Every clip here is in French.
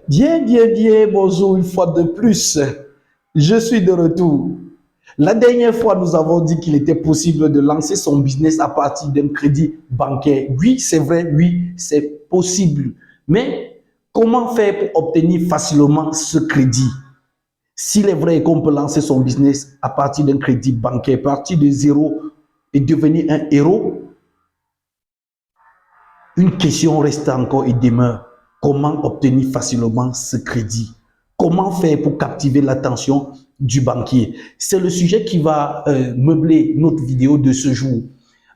Bien, bonjour une fois de plus. Je suis de retour. La dernière fois, nous avons dit qu'il était possible de lancer son business à partir d'un crédit bancaire. Oui, c'est vrai, oui, c'est possible. Mais comment faire pour obtenir facilement ce crédit? S'il est vrai qu'on peut lancer son business à partir d'un crédit bancaire, partir de zéro et devenir un héros, une question reste encore et demeure. Comment obtenir facilement ce crédit? Comment faire pour captiver l'attention du banquier? C'est le sujet qui va meubler notre vidéo de ce jour.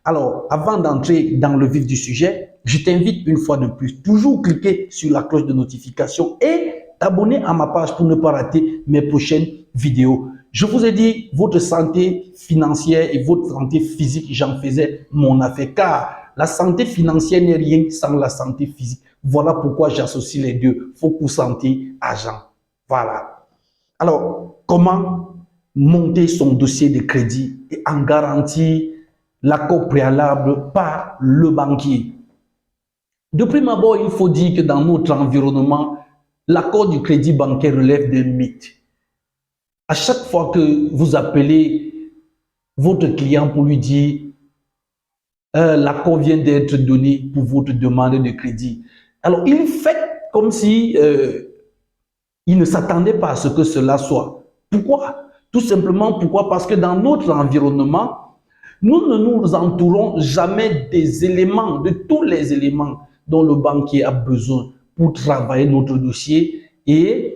Alors, avant d'entrer dans le vif du sujet, je t'invite une fois de plus, toujours cliquer sur la cloche de notification et t'abonner à ma page pour ne pas rater mes prochaines vidéos. Je vous ai dit, votre santé financière et votre santé physique, j'en faisais mon affaire, car la santé financière n'est rien sans la santé physique. Voilà pourquoi j'associe les deux. Focus santé, argent. Voilà. Alors, comment monter son dossier de crédit et en garantir l'accord préalable par le banquier? De prime abord, il faut dire que dans notre environnement, l'accord du crédit bancaire relève d'un mythe. À chaque fois que vous appelez votre client pour lui dire l'accord vient d'être donné pour votre demande de crédit, alors il fait comme si il ne s'attendait pas à ce que cela soit. Pourquoi? Tout simplement pourquoi? Parce que dans notre environnement, nous ne nous entourons jamais des éléments, de tous les éléments dont le banquier a besoin pour travailler notre dossier et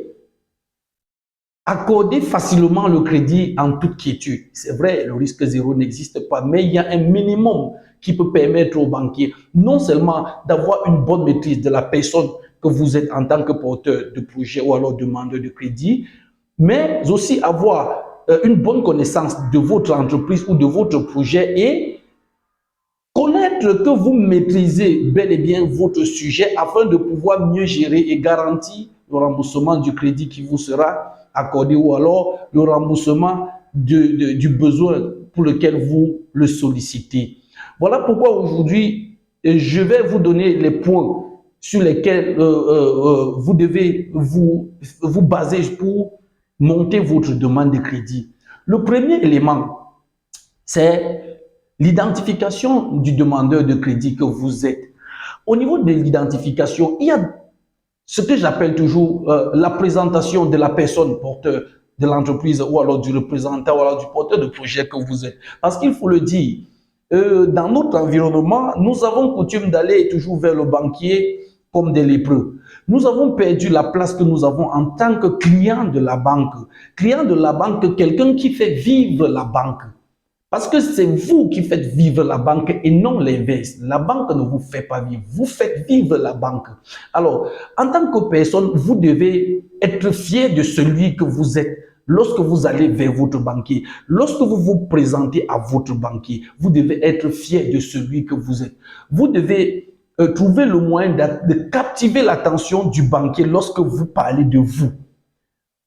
accorder facilement le crédit en toute quiétude. C'est vrai, le risque zéro n'existe pas, mais il y a un minimum qui peut permettre au banquier non seulement d'avoir une bonne maîtrise de la personne que vous êtes en tant que porteur de projet ou alors demandeur de crédit, mais aussi avoir une bonne connaissance de votre entreprise ou de votre projet et connaître que vous maîtrisez bel et bien votre sujet afin de pouvoir mieux gérer et garantir le remboursement du crédit qui vous sera accordé ou alors le remboursement du besoin pour lequel vous le sollicitez. Voilà pourquoi aujourd'hui, je vais vous donner les points sur lesquels vous devez vous baser pour monter votre demande de crédit. Le premier élément, c'est l'identification du demandeur de crédit que vous êtes. Au niveau de l'identification, il y a ce que j'appelle toujours la présentation de la personne porteur de l'entreprise ou alors du représentant ou alors du porteur de projet que vous êtes. Parce qu'il faut le dire, dans notre environnement, nous avons coutume d'aller toujours vers le banquier comme des lépreux. Nous avons perdu la place que nous avons en tant que client de la banque. Client de la banque, quelqu'un qui fait vivre la banque. Parce que c'est vous qui faites vivre la banque et non l'inverse. La banque ne vous fait pas vivre, vous faites vivre la banque. Alors, en tant que personne, vous devez être fier de celui que vous êtes lorsque vous allez vers votre banquier. Lorsque vous vous présentez à votre banquier, vous devez être fier de celui que vous êtes. Vous devez trouver le moyen de captiver l'attention du banquier lorsque vous parlez de vous.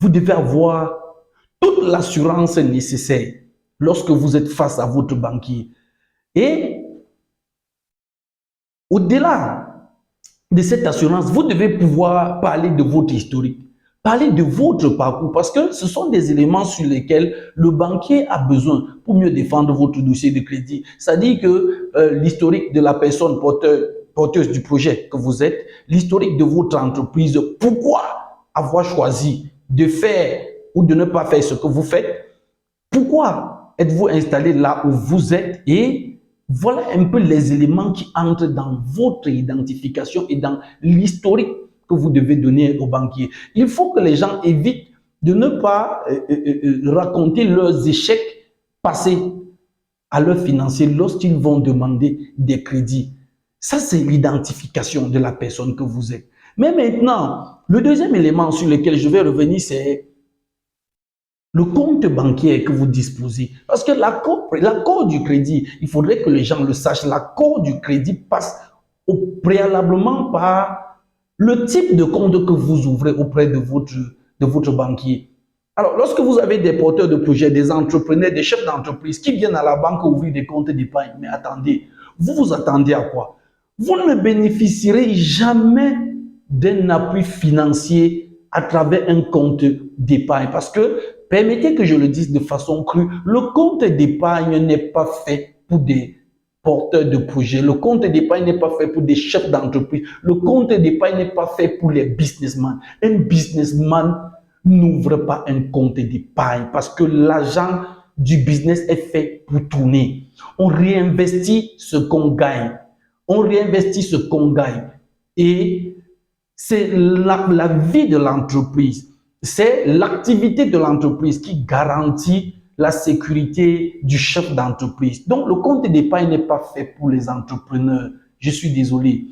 Vous devez avoir toute l'assurance nécessaire lorsque vous êtes face à votre banquier. Et au-delà de cette assurance, vous devez pouvoir parler de votre historique, parler de votre parcours, parce que ce sont des éléments sur lesquels le banquier a besoin pour mieux défendre votre dossier de crédit. C'est-à-dire que l'historique de la personne porteuse du projet que vous êtes, l'historique de votre entreprise, pourquoi avoir choisi de faire ou de ne pas faire ce que vous faites, pourquoi êtes-vous installé là où vous êtes et voilà un peu les éléments qui entrent dans votre identification et dans l'historique que vous devez donner au banquier. Il faut que les gens évitent de ne pas raconter leurs échecs passés à leurs financiers lorsqu'ils vont demander des crédits. Ça, c'est l'identification de la personne que vous êtes. Mais maintenant, le deuxième élément sur lequel je vais revenir, c'est le compte bancaire que vous disposez. Parce que l'accord du crédit, il faudrait que les gens le sachent, l'accord du crédit passe préalablement par le type de compte que vous ouvrez auprès de votre banquier. Alors, lorsque vous avez des porteurs de projets, des entrepreneurs, des chefs d'entreprise qui viennent à la banque ouvrir des comptes d'épargne, mais attendez, vous vous attendez à quoi? Vous ne bénéficierez jamais d'un appui financier à travers un compte d'épargne. Parce que, permettez que je le dise de façon crue, le compte d'épargne n'est pas fait pour des porteurs de projets. Le compte d'épargne n'est pas fait pour des chefs d'entreprise. Le compte d'épargne n'est pas fait pour les businessmen. Un businessman n'ouvre pas un compte d'épargne parce que l'argent du business est fait pour tourner. On réinvestit ce qu'on gagne. On réinvestit ce qu'on gagne. Et c'est la vie de l'entreprise. C'est l'activité de l'entreprise qui garantit la sécurité du chef d'entreprise. Donc, le compte d'épargne n'est pas fait pour les entrepreneurs. Je suis désolé.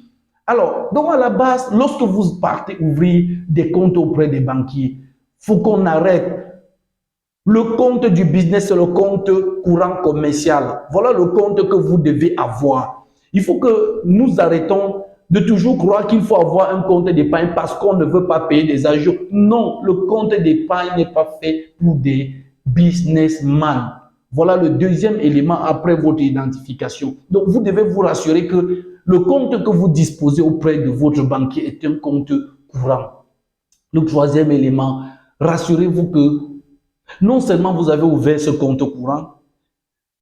Alors, donc à la base, lorsque vous partez ouvrir des comptes auprès des banquiers, il faut qu'on arrête. Le compte du business, c'est le compte courant commercial. Voilà le compte que vous devez avoir. Il faut que nous arrêtons de toujours croire qu'il faut avoir un compte d'épargne parce qu'on ne veut pas payer des agios. Non, le compte d'épargne n'est pas fait pour des businessmen. Voilà le deuxième élément après votre identification. Donc, vous devez vous rassurer que le compte que vous disposez auprès de votre banquier est un compte courant. Le troisième élément, rassurez-vous que non seulement vous avez ouvert ce compte courant,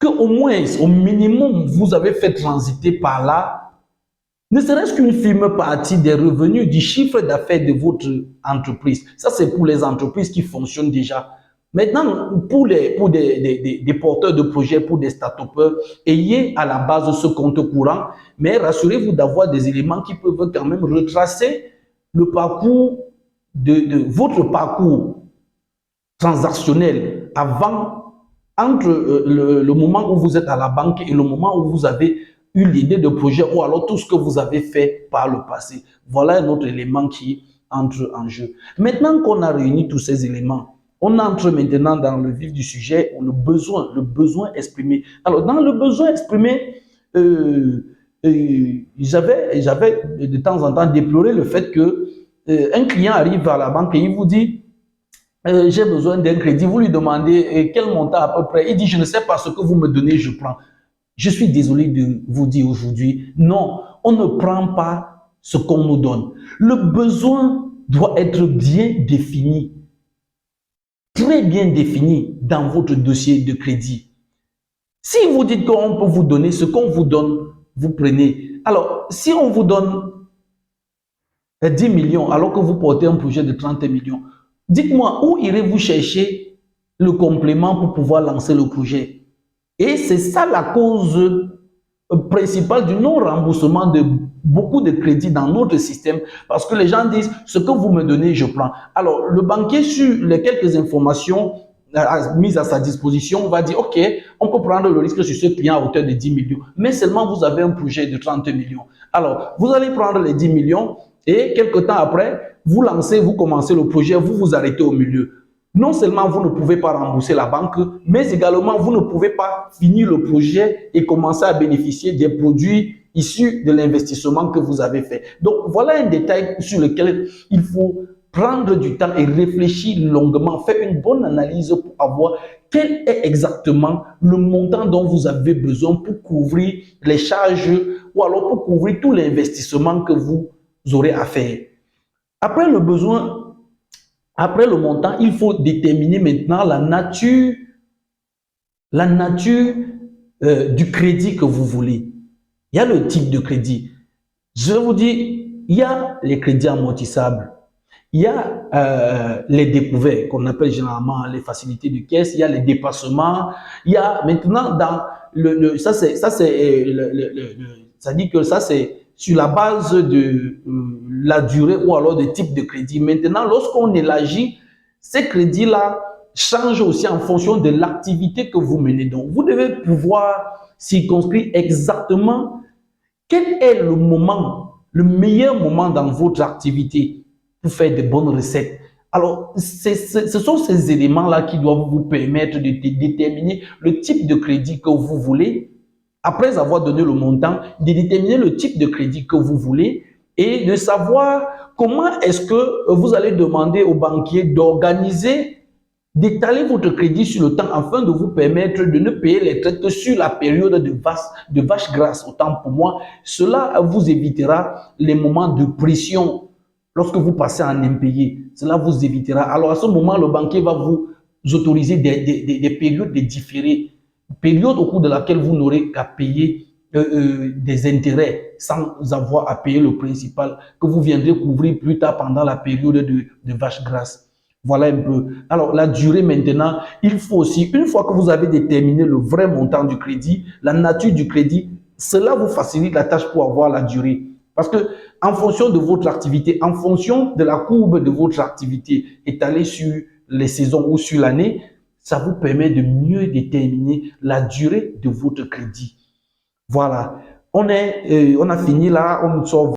qu'au moins, au minimum, vous avez fait transiter par là ne serait-ce qu'une firme partie des revenus du chiffre d'affaires de votre entreprise. Ça, c'est pour les entreprises qui fonctionnent déjà. Maintenant, pour des porteurs de projets, pour des start-upers, ayez à la base ce compte courant, mais rassurez-vous d'avoir des éléments qui peuvent quand même retracer le parcours votre parcours transactionnel entre le moment où vous êtes à la banque et le moment où vous avez eu l'idée de projet ou alors tout ce que vous avez fait par le passé. Voilà un autre élément qui entre en jeu. Maintenant qu'on a réuni tous ces éléments, on entre maintenant dans le vif du sujet, le besoin exprimé. Alors, dans le besoin exprimé, j'avais de temps en temps déploré le fait que un client arrive à la banque et il vous dit j'ai besoin d'un crédit. Vous lui demandez quel montant à peu près. Il dit je ne sais pas ce que vous me donnez, je prends. Je suis désolé de vous dire aujourd'hui, non, on ne prend pas ce qu'on nous donne. Le besoin doit être bien défini, très bien défini dans votre dossier de crédit. Si vous dites qu'on peut vous donner ce qu'on vous donne, vous prenez. Alors, si on vous donne 10 millions alors que vous portez un projet de 30 millions, dites-moi où irez-vous chercher le complément pour pouvoir lancer le projet? Et c'est ça la cause principale du non-remboursement de beaucoup de crédits dans notre système parce que les gens disent ce que vous me donnez, je prends. Alors, le banquier, sur les quelques informations mises à sa disposition, va dire ok, on peut prendre le risque sur ce client à hauteur de 10 millions, mais seulement vous avez un projet de 30 millions. Alors, vous allez prendre les 10 millions et quelques temps après, vous lancez, vous commencez le projet, vous vous arrêtez au milieu. Non seulement vous ne pouvez pas rembourser la banque, mais également vous ne pouvez pas finir le projet et commencer à bénéficier des produits issus de l'investissement que vous avez fait. Donc, voilà un détail sur lequel il faut prendre du temps et réfléchir longuement, faire une bonne analyse pour avoir quel est exactement le montant dont vous avez besoin pour couvrir les charges ou alors pour couvrir tout l'investissement que vous aurez à faire. Après le besoin, après le montant, il faut déterminer maintenant la nature du crédit que vous voulez. Il y a le type de crédit. Je vous dis, il y a les crédits amortissables, il y a les découverts qu'on appelle généralement les facilités de caisse, il y a les dépassements, il y a maintenant dans ça dit que ça c'est sur la base de la durée ou alors des types de crédits. Maintenant, lorsqu'on élargit, ces crédits-là changent aussi en fonction de l'activité que vous menez. Donc, vous devez pouvoir circonscrire exactement quel est le moment, le meilleur moment dans votre activité pour faire de bonnes recettes. Alors, ce sont ces éléments-là qui doivent vous permettre de déterminer le type de crédit que vous voulez. Après avoir donné le montant, de déterminer le type de crédit que vous voulez et de savoir comment est-ce que vous allez demander au banquier d'organiser, d'étaler votre crédit sur le temps afin de vous permettre de ne payer les traites que sur la période de vache grasse. Autant pour moi, cela vous évitera les moments de pression Lorsque vous passez en impayé, cela vous évitera. Alors à ce moment, le banquier va vous autoriser des périodes de différés, périodes au cours de laquelle vous n'aurez qu'à payer des intérêts sans avoir à payer le principal que vous viendrez couvrir plus tard pendant la période de vache grasse. Voilà un peu. Alors, la durée maintenant, il faut aussi, une fois que vous avez déterminé le vrai montant du crédit, la nature du crédit, cela vous facilite la tâche pour avoir la durée. Parce que, en fonction de votre activité, en fonction de la courbe de votre activité étalée sur les saisons ou sur l'année, ça vous permet de mieux déterminer la durée de votre crédit. Voilà. On a fini là, on sort